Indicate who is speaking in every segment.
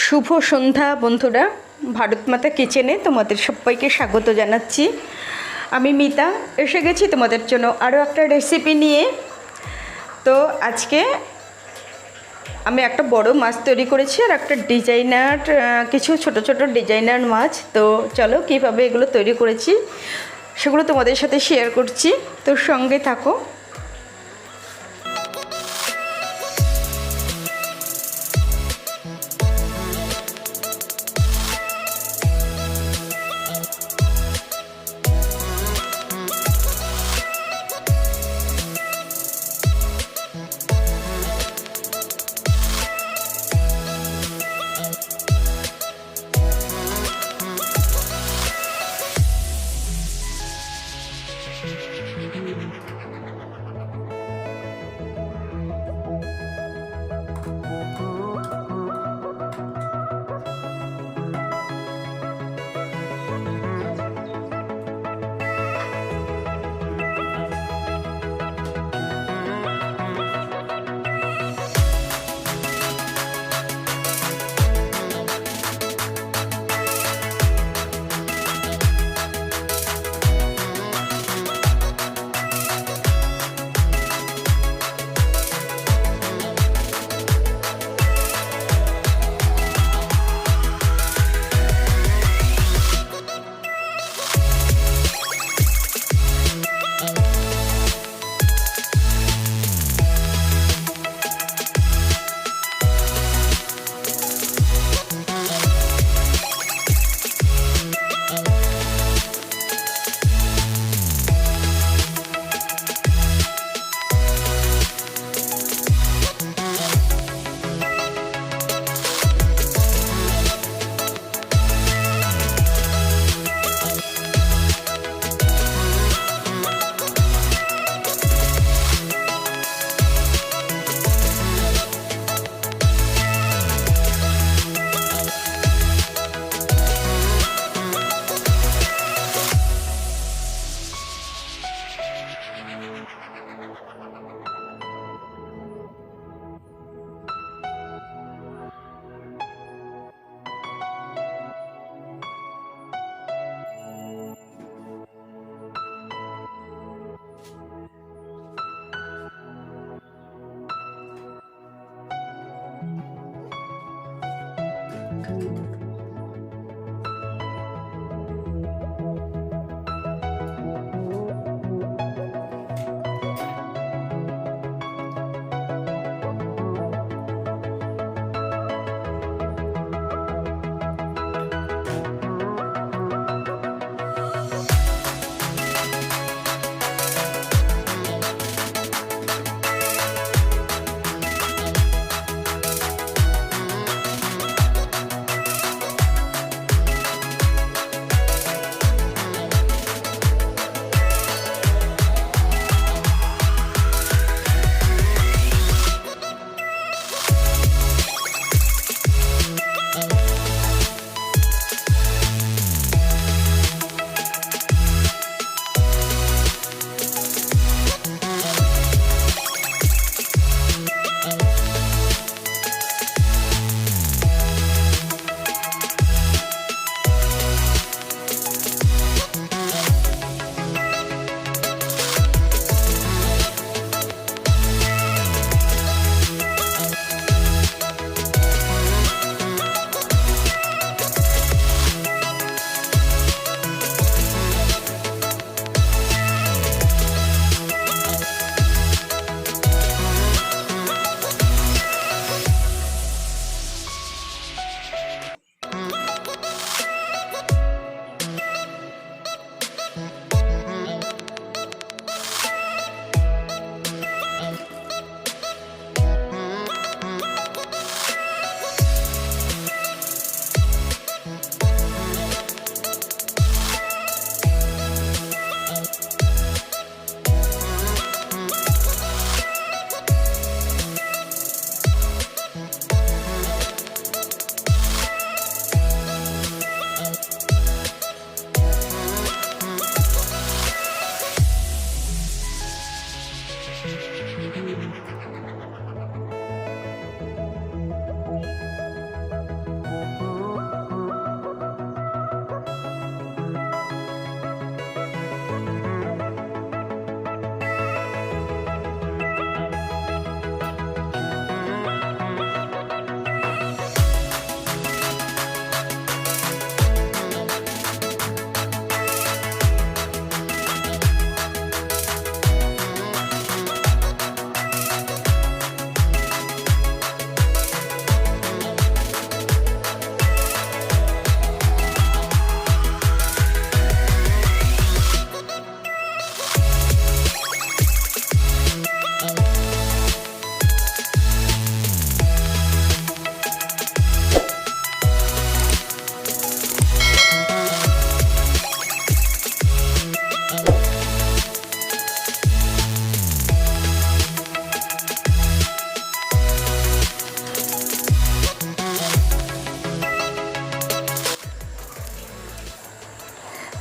Speaker 1: শুভ সন্ধ্যা বন্ধুরা, ভারত মাতা কিচেনে তোমাদের সবাইকে স্বাগত জানাচ্ছি। আমি মিতা এসে গেছি তোমাদের জন্য আরও একটা রেসিপি নিয়ে। তো আজকে আমি একটা বড় মাছ তৈরি করেছি আর একটা ডিজাইনার, কিছু ছোট ছোট ডিজাইনার মাছ। তো চলো কীভাবে এগুলো তৈরি করেছি সেগুলো তোমাদের সাথে শেয়ার করছি, তো সঙ্গে থাকো।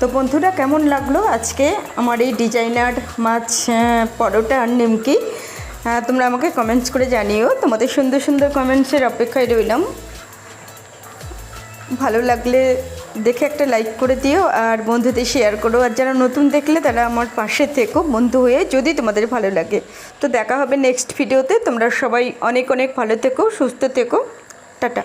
Speaker 1: তো বন্ধুরা, কেমন লাগলো আজকে আমার এই ডিজাইনার মাছ পরোটা আর নিমকি? তোমরা আমাকে কমেন্টস করে জানিও। তোমাদের সুন্দর সুন্দর কমেন্টসের অপেক্ষায় রইলাম। ভালো লাগলে দেখে একটা লাইক করে দিও আর বন্ধুদের শেয়ার করো। আর যারা নতুন দেখলে তারা আমার পাশে থেকো বন্ধু হয়ে, যদি তোমাদের ভালো লাগে। তো দেখা হবে নেক্সট ভিডিওতে। তোমরা সবাই অনেক অনেক ভালো থেকো, সুস্থ থেকো। টাটা।